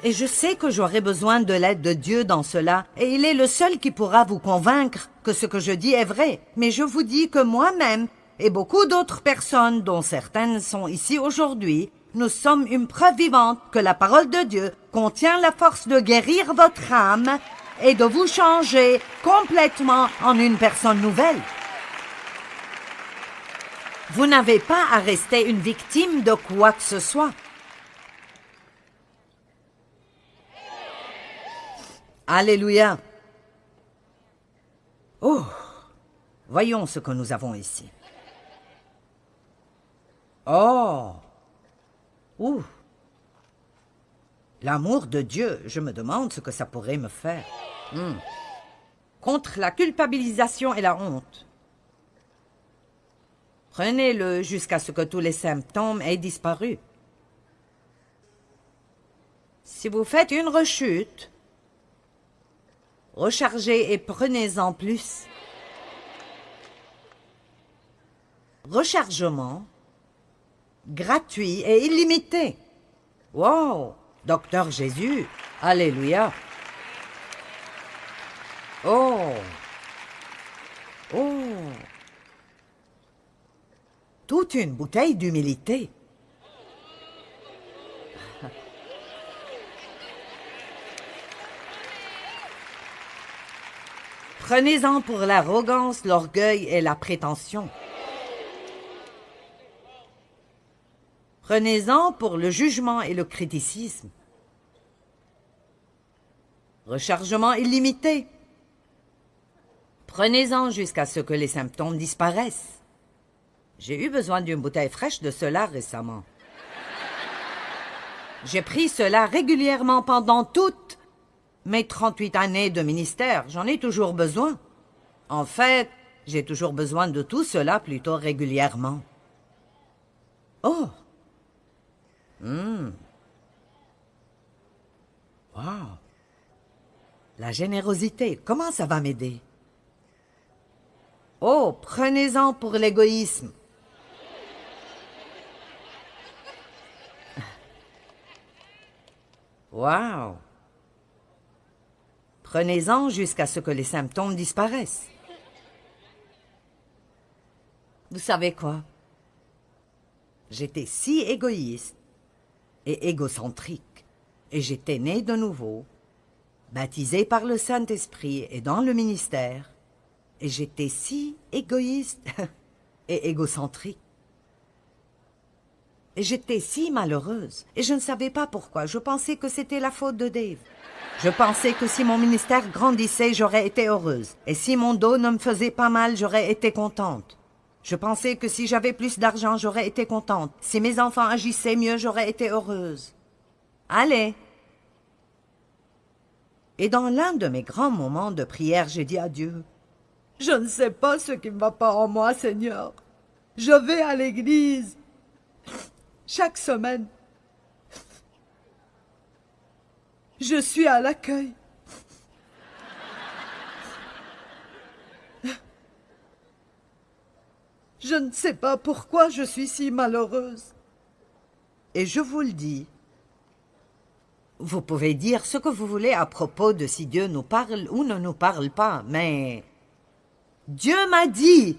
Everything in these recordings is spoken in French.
Et je sais que j'aurai besoin de l'aide de Dieu dans cela, et il est le seul qui pourra vous convaincre que ce que je dis est vrai. Mais je vous dis que moi-même, et beaucoup d'autres personnes, dont certaines sont ici aujourd'hui, nous sommes une preuve vivante que la parole de Dieu contient la force de guérir votre âme et de vous changer complètement en une personne nouvelle. Vous n'avez pas à rester une victime de quoi que ce soit. Alléluia. Oh, voyons ce que nous avons ici. Oh, ouh. L'amour de Dieu, je me demande ce que ça pourrait me faire. Contre la culpabilisation et la honte. Prenez-le jusqu'à ce que tous les symptômes aient disparu. Si vous faites une rechute, rechargez et prenez-en plus. Rechargement gratuit et illimité. Wow! Docteur Jésus, alléluia. Oh! Oh! Toute une bouteille d'humilité. Prenez-en pour l'arrogance, l'orgueil et la prétention. Prenez-en pour le jugement et le criticisme. Rechargement illimité. Prenez-en jusqu'à ce que les symptômes disparaissent. J'ai eu besoin d'une bouteille fraîche de cela récemment. J'ai pris cela régulièrement pendant toutes mes 38 années de ministère. J'en ai toujours besoin. En fait, j'ai toujours besoin de tout cela plutôt régulièrement. Oh! Wow! La générosité, comment ça va m'aider? Oh, prenez-en pour l'égoïsme. Wow! Prenez-en jusqu'à ce que les symptômes disparaissent. Vous savez quoi? J'étais si égoïste et égocentrique, et j'étais né de nouveau, baptisé par le Saint-Esprit et dans le ministère, et j'étais si égoïste et égocentrique. Et j'étais si malheureuse, et je ne savais pas pourquoi. Je pensais que c'était la faute de Dave. Je pensais que si mon ministère grandissait, j'aurais été heureuse. Et si mon dos ne me faisait pas mal, j'aurais été contente. Je pensais que si j'avais plus d'argent, j'aurais été contente. Si mes enfants agissaient mieux, j'aurais été heureuse. Allez! Et dans l'un de mes grands moments de prière, j'ai dit à Dieu, « Je ne sais pas ce qui ne va pas en moi, Seigneur. Je vais à l'église chaque semaine. Je suis à l'accueil. Je ne sais pas pourquoi je suis si malheureuse. » Et je vous le dis, vous pouvez dire ce que vous voulez à propos de si Dieu nous parle ou ne nous parle pas, mais Dieu m'a dit.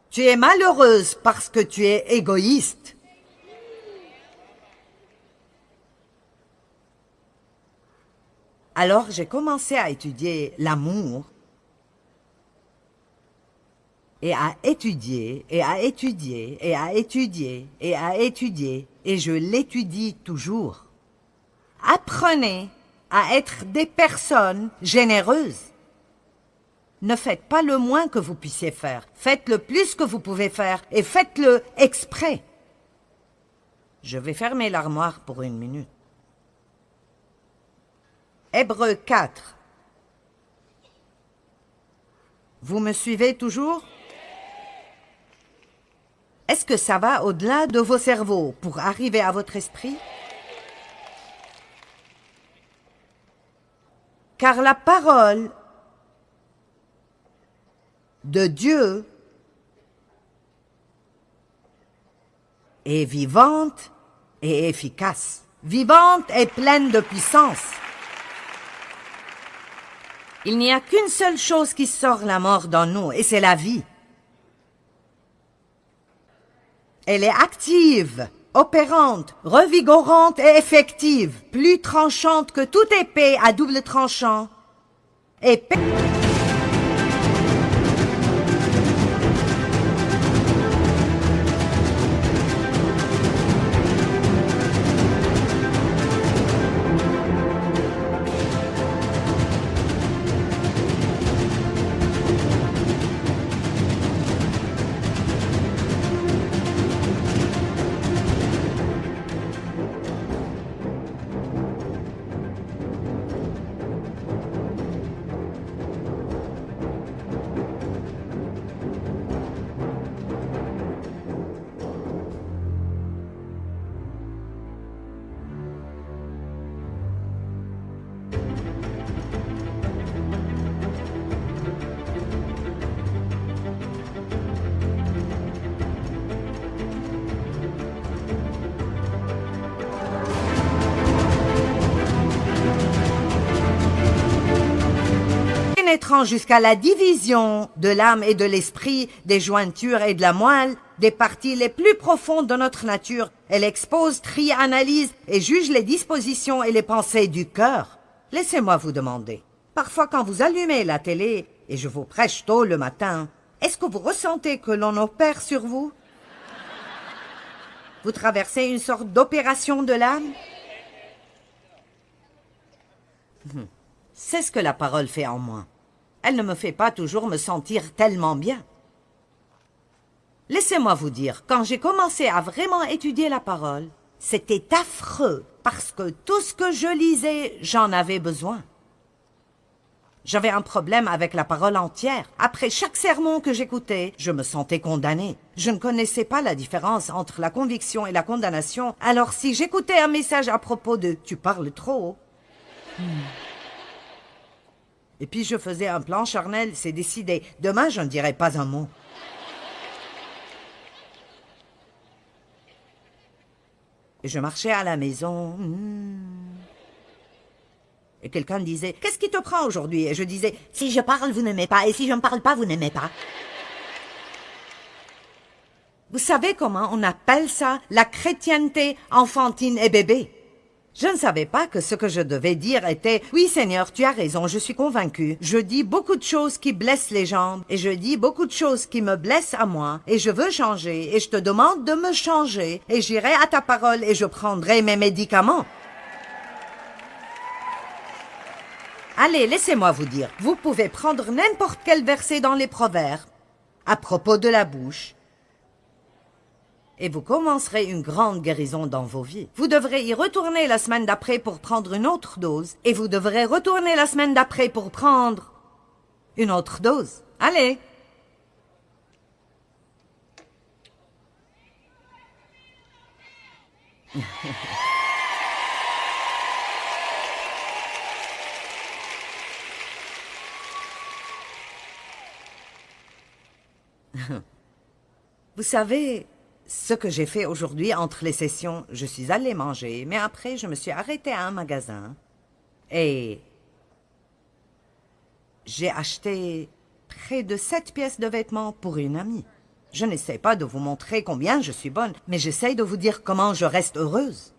Tu es malheureuse parce que tu es égoïste. Alors j'ai commencé à étudier l'amour et à étudier, et à étudier, et à étudier, et à étudier, et je l'étudie toujours. Apprenez à être des personnes généreuses. Ne faites pas le moins que vous puissiez faire. Faites le plus que vous pouvez faire, et faites-le exprès. Je vais fermer l'armoire pour 1 minute. Hébreux 4. Vous me suivez toujours? Est-ce que ça va au-delà de vos cerveaux pour arriver à votre esprit? Car la parole de Dieu est vivante et efficace. Vivante et pleine de puissance. Il n'y a qu'une seule chose qui sort la mort dans nous, et c'est la vie. Elle est active, opérante, revigorante et effective, plus tranchante que toute épée à double tranchant. Épée... pénétrant jusqu'à la division de l'âme et de l'esprit, des jointures et de la moelle, des parties les plus profondes de notre nature. Elle expose, trie, analyse et juge les dispositions et les pensées du cœur. Laissez-moi vous demander, parfois quand vous allumez la télé, et je vous prêche tôt le matin, est-ce que vous ressentez que l'on opère sur vous? Vous traversez une sorte d'opération de l'âme? C'est ce que la parole fait en moi. Elle ne me fait pas toujours me sentir tellement bien. Laissez-moi vous dire, quand j'ai commencé à vraiment étudier la parole, c'était affreux, parce que tout ce que je lisais, j'en avais besoin. J'avais un problème avec la parole entière. Après chaque sermon que j'écoutais, je me sentais condamnée. Je ne connaissais pas la différence entre la conviction et la condamnation. Alors si j'écoutais un message à propos de « tu parles trop », et puis je faisais un plan charnel, c'est décidé. Demain, je ne dirai pas un mot. Et je marchais à la maison. Et quelqu'un me disait, qu'est-ce qui te prend aujourd'hui? Et je disais, si je parle, vous n'aimez pas. Et si je ne parle pas, vous n'aimez pas. Vous savez comment on appelle ça? La chrétienté enfantine et bébé. Je ne savais pas que ce que je devais dire était « Oui, Seigneur, tu as raison, je suis convaincu. Je dis beaucoup de choses qui blessent les jambes, et je dis beaucoup de choses qui me blessent à moi, et je veux changer, et je te demande de me changer, et j'irai à ta parole, et je prendrai mes médicaments. » Allez, laissez-moi vous dire, vous pouvez prendre n'importe quel verset dans les Proverbes, à propos de la bouche, et vous commencerez une grande guérison dans vos vies. Vous devrez y retourner la semaine d'après pour prendre une autre dose, et vous devrez retourner la semaine d'après pour prendre une autre dose. Allez! Vous savez... Ce que j'ai fait aujourd'hui entre les sessions, je suis allée manger, mais après je me suis arrêtée à un magasin et j'ai acheté près de 7 pièces de vêtements pour une amie. Je n'essaie pas de vous montrer combien je suis bonne, mais j'essaie de vous dire comment je reste heureuse.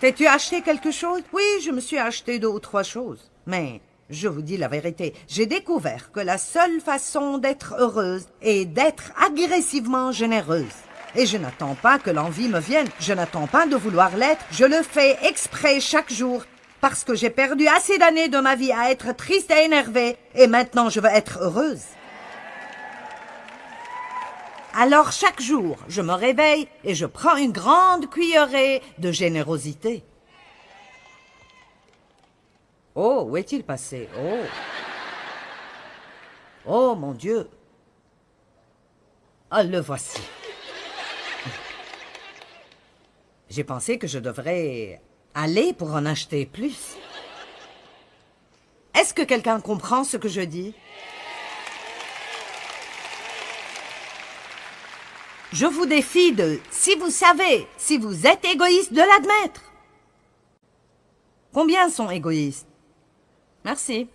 T'es-tu acheté quelque chose? Oui, je me suis acheté 2 ou 3 choses. Mais, je vous dis la vérité, j'ai découvert que la seule façon d'être heureuse est d'être agressivement généreuse. Et je n'attends pas que l'envie me vienne, je n'attends pas de vouloir l'être, je le fais exprès chaque jour, parce que j'ai perdu assez d'années de ma vie à être triste et énervée, et maintenant je veux être heureuse. Alors chaque jour, je me réveille et je prends une grande cuillerée de générosité. Oh, où est-il passé? Oh! Oh, mon Dieu! Ah, le voici. J'ai pensé que je devrais aller pour en acheter plus. Est-ce que quelqu'un comprend ce que je dis? Je vous défie de, si vous savez, si vous êtes égoïste, de l'admettre. Combien sont égoïstes? Merci.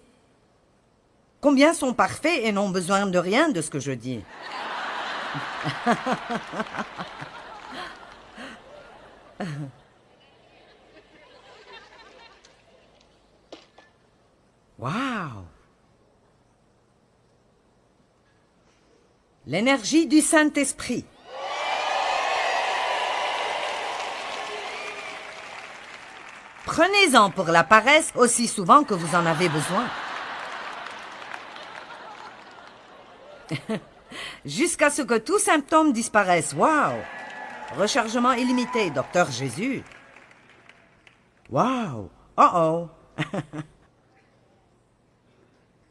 Combien sont parfaits et n'ont besoin de rien de ce que je dis? Waouh! L'énergie du Saint-Esprit. Prenez-en pour la paresse aussi souvent que vous en avez besoin. Jusqu'à ce que tout symptôme disparaisse. Waouh! Rechargement illimité, Docteur Jésus. Waouh! Oh oh!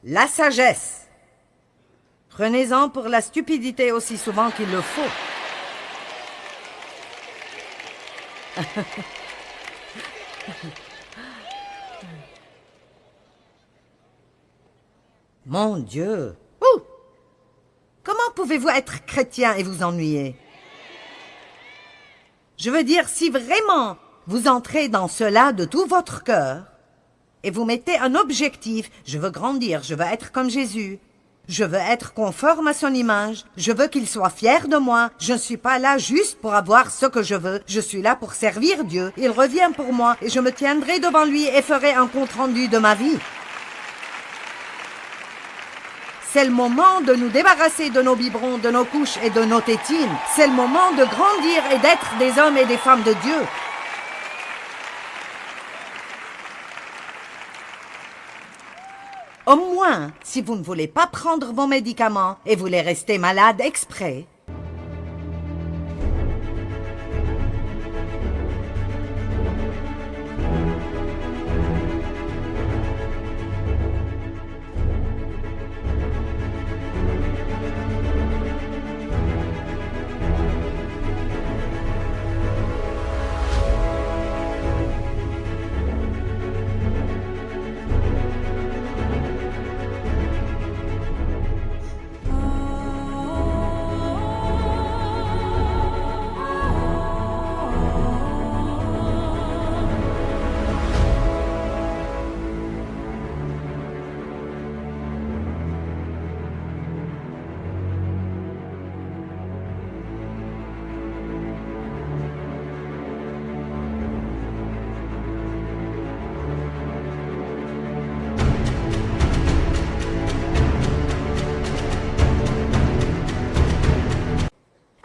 La sagesse. Prenez-en pour la stupidité aussi souvent qu'il le faut. Mon Dieu! Ouh! Comment pouvez-vous être chrétien et vous ennuyer? Je veux dire, si vraiment vous entrez dans cela de tout votre cœur, et vous mettez un objectif, je veux grandir, je veux être comme Jésus, je veux être conforme à son image, je veux qu'il soit fier de moi, je ne suis pas là juste pour avoir ce que je veux, je suis là pour servir Dieu, il revient pour moi et je me tiendrai devant lui et ferai un compte-rendu de ma vie. C'est le moment de nous débarrasser de nos biberons, de nos couches et de nos tétines. C'est le moment de grandir et d'être des hommes et des femmes de Dieu. Au moins, si vous ne voulez pas prendre vos médicaments et voulez rester malade exprès,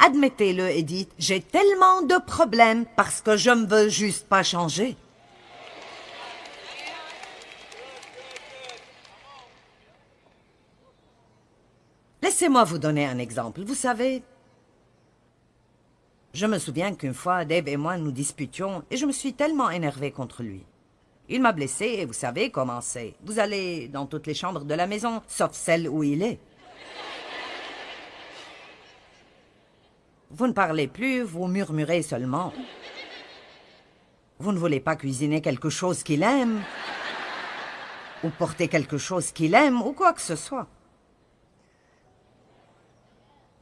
admettez-le et dites « J'ai tellement de problèmes parce que je ne veux juste pas changer. » Laissez-moi vous donner un exemple. Vous savez, je me souviens qu'une fois, Dave et moi nous disputions et je me suis tellement énervée contre lui. Il m'a blessée et vous savez comment c'est. Vous allez dans toutes les chambres de la maison, sauf celle où il est. Vous ne parlez plus, vous murmurez seulement. Vous ne voulez pas cuisiner quelque chose qu'il aime, ou porter quelque chose qu'il aime, ou quoi que ce soit.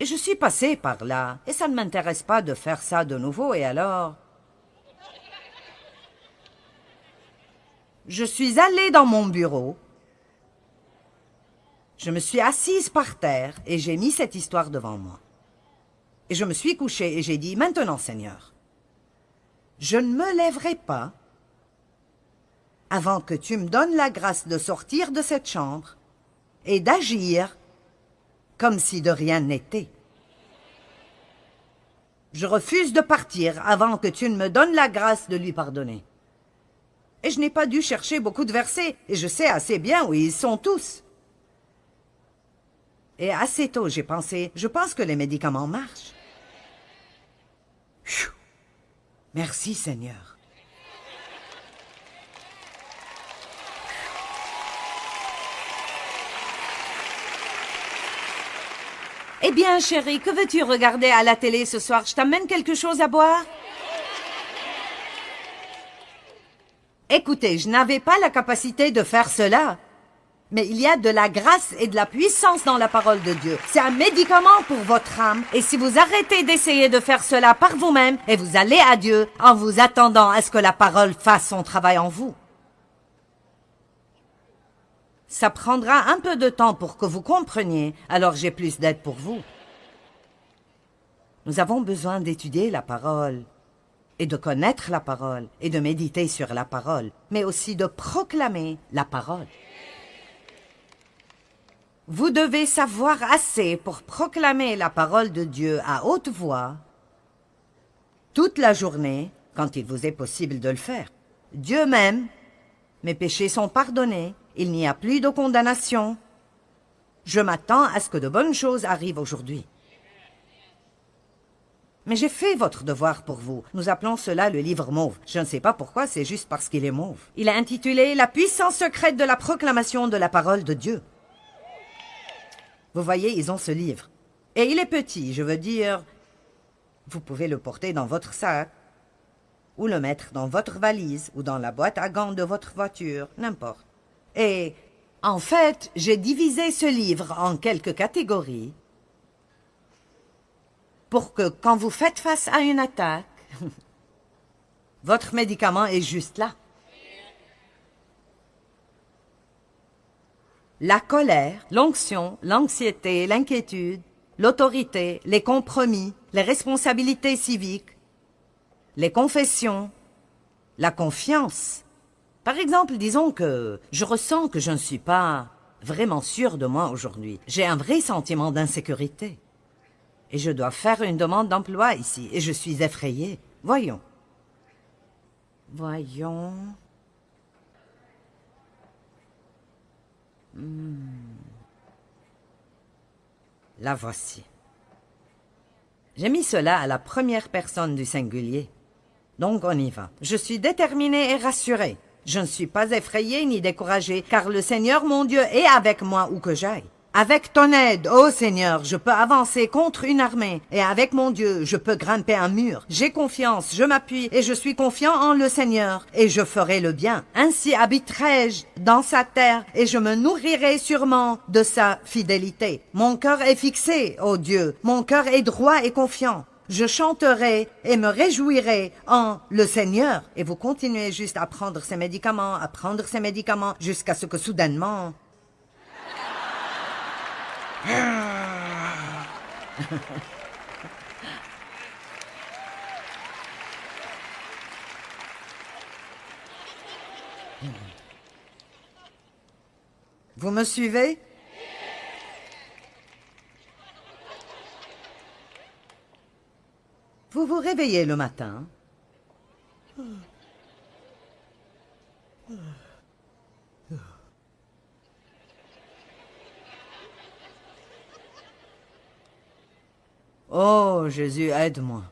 Et je suis passée par là, et ça ne m'intéresse pas de faire ça de nouveau, et alors... Je suis allée dans mon bureau, je me suis assise par terre, et j'ai mis cette histoire devant moi. Et je me suis couchée et j'ai dit, maintenant Seigneur, je ne me lèverai pas avant que tu me donnes la grâce de sortir de cette chambre et d'agir comme si de rien n'était. Je refuse de partir avant que tu ne me donnes la grâce de lui pardonner. Et je n'ai pas dû chercher beaucoup de versets, et je sais assez bien où ils sont tous. Et assez tôt, j'ai pensé, je pense que les médicaments marchent. Pfiou. Merci Seigneur. Eh bien, chérie, que veux-tu regarder à la télé ce soir? Je t'amène quelque chose à boire? Écoutez, je n'avais pas la capacité de faire cela. Mais il y a de la grâce et de la puissance dans la parole de Dieu. C'est un médicament pour votre âme. Et si vous arrêtez d'essayer de faire cela par vous-même, et vous allez à Dieu en vous attendant à ce que la parole fasse son travail en vous. Ça prendra un peu de temps pour que vous compreniez, alors j'ai plus d'aide pour vous. Nous avons besoin d'étudier la parole, et de connaître la parole, et de méditer sur la parole, mais aussi de proclamer la parole. Vous devez savoir assez pour proclamer la parole de Dieu à haute voix, toute la journée, quand il vous est possible de le faire. Dieu m'aime, mes péchés sont pardonnés, il n'y a plus de condamnation. Je m'attends à ce que de bonnes choses arrivent aujourd'hui. Mais j'ai fait votre devoir pour vous. Nous appelons cela le livre mauve. Je ne sais pas pourquoi, c'est juste parce qu'il est mauve. Il est intitulé « La puissance secrète de la proclamation de la parole de Dieu ». Vous voyez, ils ont ce livre. Et il est petit, je veux dire, vous pouvez le porter dans votre sac, ou le mettre dans votre valise, ou dans la boîte à gants de votre voiture, n'importe. Et, en fait, j'ai divisé ce livre en quelques catégories pour que, quand vous faites face à une attaque, votre médicament est juste là. La colère, l'onction, l'anxiété, l'inquiétude, l'autorité, les compromis, les responsabilités civiques, les confessions, la confiance. Par exemple, disons que je ressens que je ne suis pas vraiment sûr de moi aujourd'hui. J'ai un vrai sentiment d'insécurité. Et je dois faire une demande d'emploi ici, et je suis effrayée. Voyons. Voyons. La voici. J'ai mis cela à la première personne du singulier. Donc on y va. Je suis déterminée et rassurée. Je ne suis pas effrayée ni découragée, car le Seigneur mon Dieu est avec moi où que j'aille. Avec ton aide, ô Seigneur, je peux avancer contre une armée, et avec mon Dieu, je peux grimper un mur. J'ai confiance, je m'appuie, et je suis confiant en le Seigneur, et je ferai le bien. Ainsi habiterai-je dans sa terre, et je me nourrirai sûrement de sa fidélité. Mon cœur est fixé, ô Dieu, mon cœur est droit et confiant. Je chanterai et me réjouirai en le Seigneur. Et vous continuez juste à prendre ces médicaments, jusqu'à ce que soudainement... Vous me suivez? Vous vous réveillez le matin. Oh, Jésus, aide-moi.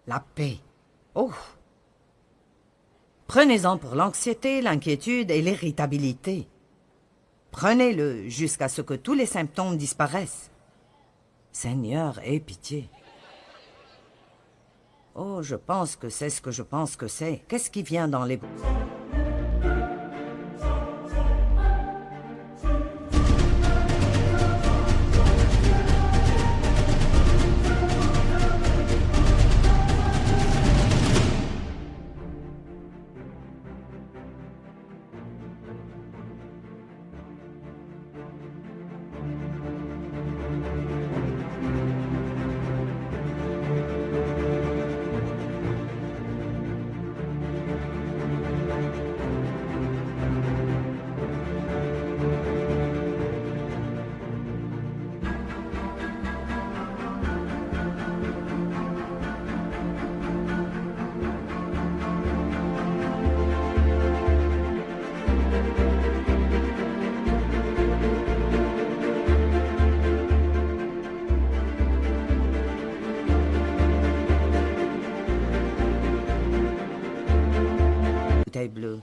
La paix. Oh. Prenez-en pour l'anxiété, l'inquiétude et l'irritabilité. Prenez-le jusqu'à ce que tous les symptômes disparaissent. Seigneur, aie pitié. Oh, je pense que c'est ce que je pense que c'est. Qu'est-ce qui vient dans les... bouteille bleue.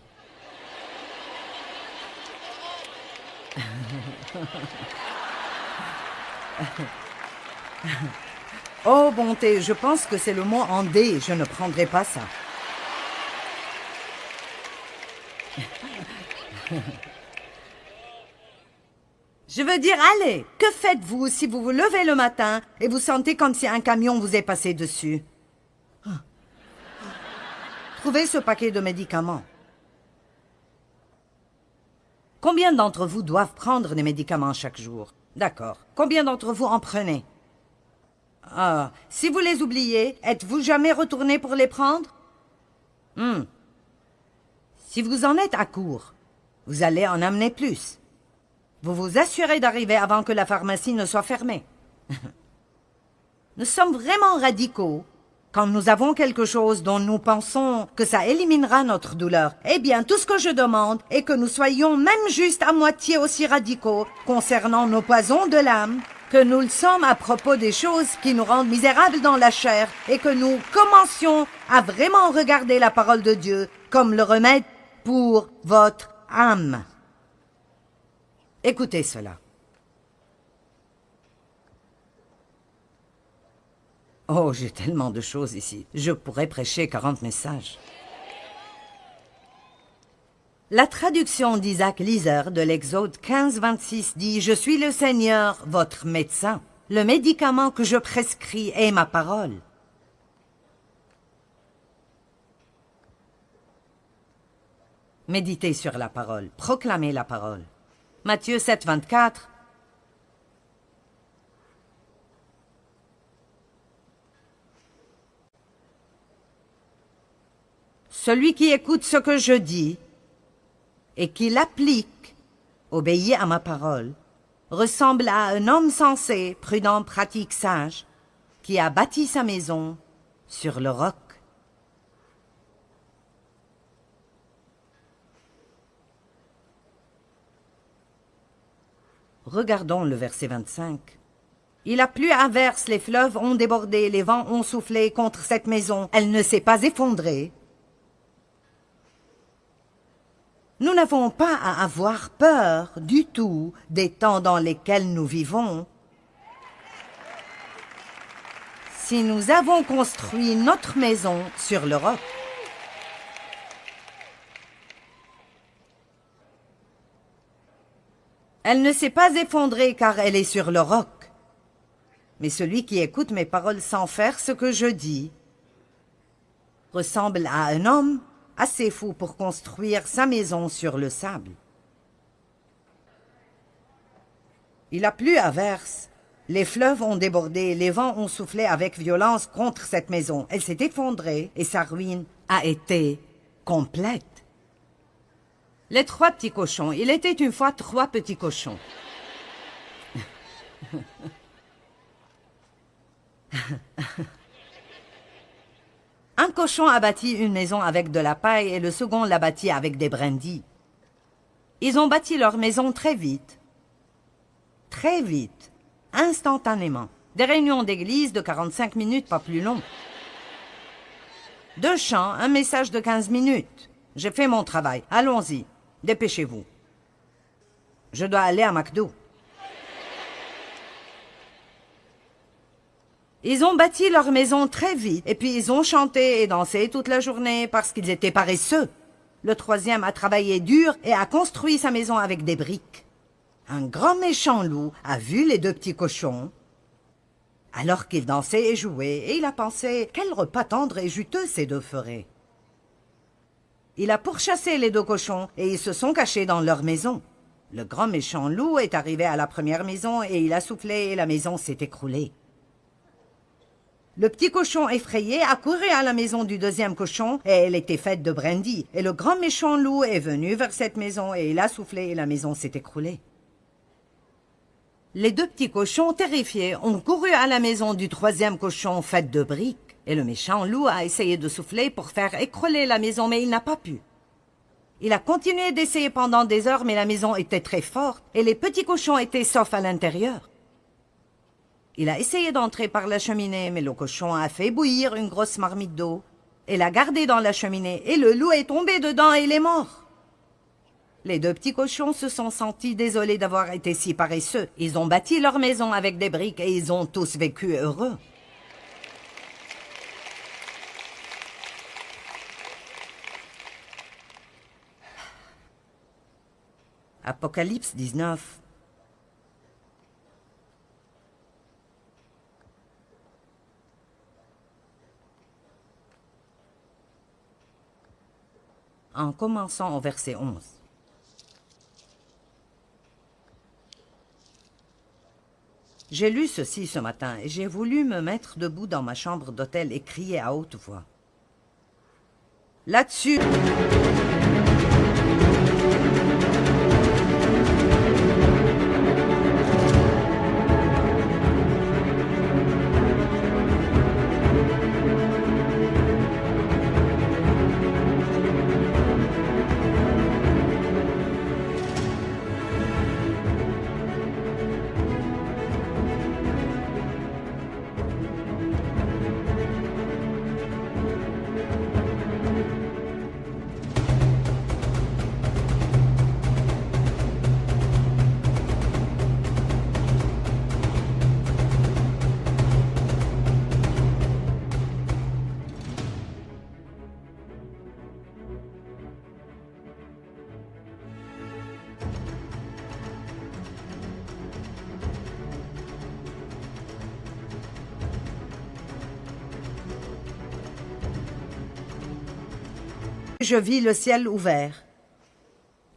Oh, bonté, je pense que c'est le mot en D. Je ne prendrai pas ça. Je veux dire, allez, que faites-vous si vous vous levez le matin et vous sentez comme si un camion vous est passé dessus? Trouvez ce paquet de médicaments. Combien d'entre vous doivent prendre des médicaments chaque jour? D'accord. Combien d'entre vous en prenez? Ah, si vous les oubliez, êtes-vous jamais retourné pour les prendre? Si vous en êtes à court, vous allez en amener plus. Vous vous assurez d'arriver avant que la pharmacie ne soit fermée. Nous sommes vraiment radicaux quand nous avons quelque chose dont nous pensons que ça éliminera notre douleur. Eh bien, tout ce que je demande est que nous soyons même juste à moitié aussi radicaux concernant nos poisons de l'âme que nous le sommes à propos des choses qui nous rendent misérables dans la chair et que nous commencions à vraiment regarder la parole de Dieu comme le remède pour votre âme. Écoutez cela. Oh, j'ai tellement de choses ici. Je pourrais prêcher 40 messages. La traduction d'Isaac Lizer de l'Exode 15-26 dit « Je suis le Seigneur, votre médecin. Le médicament que je prescris est ma parole. » Méditez sur la parole, proclamez la parole. Matthieu 7-24. Celui qui écoute ce que je dis et qui l'applique, obéit à ma parole, ressemble à un homme sensé, prudent, pratique, sage, qui a bâti sa maison sur le roc. Regardons le verset 25. Il a plu à verse, les fleuves ont débordé, les vents ont soufflé contre cette maison. Elle ne s'est pas effondrée. Nous n'avons pas à avoir peur du tout des temps dans lesquels nous vivons. Si nous avons construit notre maison sur le roc, elle ne s'est pas effondrée car elle est sur le roc. Mais celui qui écoute mes paroles sans faire ce que je dis ressemble à un homme assez fou pour construire sa maison sur le sable. Il a plu à verse, les fleuves ont débordé, les vents ont soufflé avec violence contre cette maison. Elle s'est effondrée et sa ruine a été complète. Les 3 petits cochons. Il était une fois 3 petits cochons. Un cochon a bâti une maison avec de la paille et le second l'a bâtie avec des brindilles. Ils ont bâti leur maison très vite, instantanément. Des réunions d'église de 45 minutes, pas plus long. 2 chants, un message de 15 minutes. J'ai fait mon travail, allons-y, dépêchez-vous. Je dois aller à McDo. Ils ont bâti leur maison très vite, et puis ils ont chanté et dansé toute la journée parce qu'ils étaient paresseux. Le 3e a travaillé dur et a construit sa maison avec des briques. Un grand méchant loup a vu les 2 petits cochons, alors qu'ils dansaient et jouaient, et il a pensé, quel repas tendre et juteux ces 2 feraient. Il a pourchassé les 2 cochons, et ils se sont cachés dans leur maison. Le grand méchant loup est arrivé à la première maison, et il a soufflé, et la maison s'est écroulée. Le petit cochon effrayé a couru à la maison du 2e cochon et elle était faite de brindilles. Et le grand méchant loup est venu vers cette maison et il a soufflé et la maison s'est écroulée. Les 2 petits cochons, terrifiés, ont couru à la maison du 3e cochon faite de briques. Et le méchant loup a essayé de souffler pour faire écrouler la maison, mais il n'a pas pu. Il a continué d'essayer pendant des heures, mais la maison était très forte et les petits cochons étaient saufs à l'intérieur. Il a essayé d'entrer par la cheminée, mais le cochon a fait bouillir une grosse marmite d'eau et l'a gardée dans la cheminée, et le loup est tombé dedans et il est mort. Les 2 petits cochons se sont sentis désolés d'avoir été si paresseux. Ils ont bâti leur maison avec des briques et ils ont tous vécu heureux. Apocalypse 19. En commençant au verset 11. J'ai lu ceci ce matin et j'ai voulu me mettre debout dans ma chambre d'hôtel et crier à haute voix. Là-dessus... Je vis le ciel ouvert.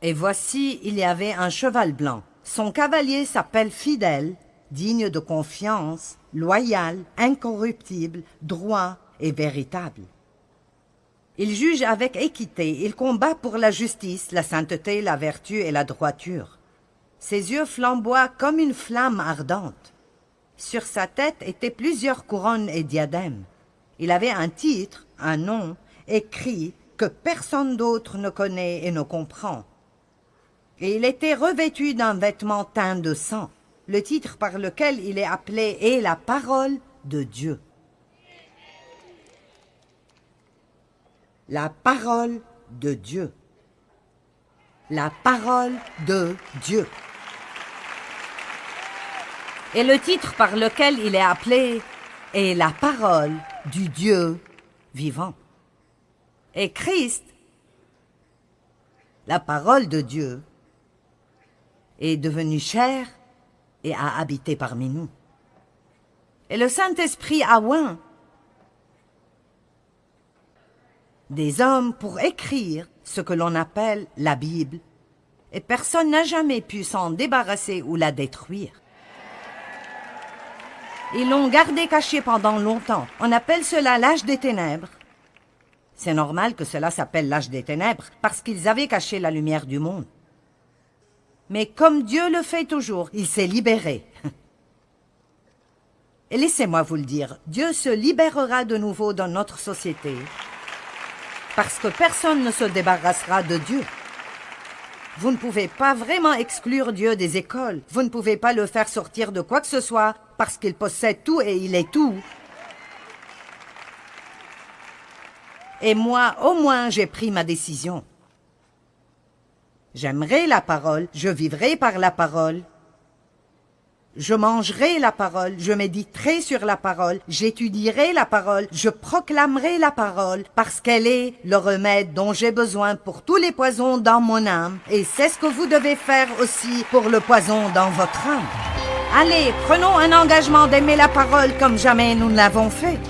Et voici, il y avait un cheval blanc. Son cavalier s'appelle Fidèle, digne de confiance, loyal, incorruptible, droit et véritable. Il juge avec équité, il combat pour la justice, la sainteté, la vertu et la droiture. Ses yeux flamboient comme une flamme ardente. Sur sa tête étaient plusieurs couronnes et diadèmes. Il avait un titre, un nom, écrit que personne d'autre ne connaît et ne comprend. Et il était revêtu d'un vêtement teint de sang. Le titre par lequel il est appelé est la parole de Dieu. La parole de Dieu. La parole de Dieu. Et le titre par lequel il est appelé est la parole du Dieu vivant. Et Christ, la parole de Dieu, est devenu chair et a habité parmi nous. Et le Saint-Esprit a oint des hommes pour écrire ce que l'on appelle la Bible, et personne n'a jamais pu s'en débarrasser ou la détruire. Ils l'ont gardée cachée pendant longtemps. On appelle cela l'âge des ténèbres. C'est normal que cela s'appelle l'âge des ténèbres, parce qu'ils avaient caché la lumière du monde. Mais comme Dieu le fait toujours, il s'est libéré. Et laissez-moi vous le dire, Dieu se libérera de nouveau dans notre société, parce que personne ne se débarrassera de Dieu. Vous ne pouvez pas vraiment exclure Dieu des écoles. Vous ne pouvez pas le faire sortir de quoi que ce soit, parce qu'il possède tout et il est tout. Et moi, au moins, j'ai pris ma décision. J'aimerai la parole, je vivrai par la parole. Je mangerai la parole, je méditerai sur la parole, j'étudierai la parole, je proclamerai la parole, parce qu'elle est le remède dont j'ai besoin pour tous les poisons dans mon âme. Et c'est ce que vous devez faire aussi pour le poison dans votre âme. Allez, prenons un engagement d'aimer la parole comme jamais nous ne l'avons fait.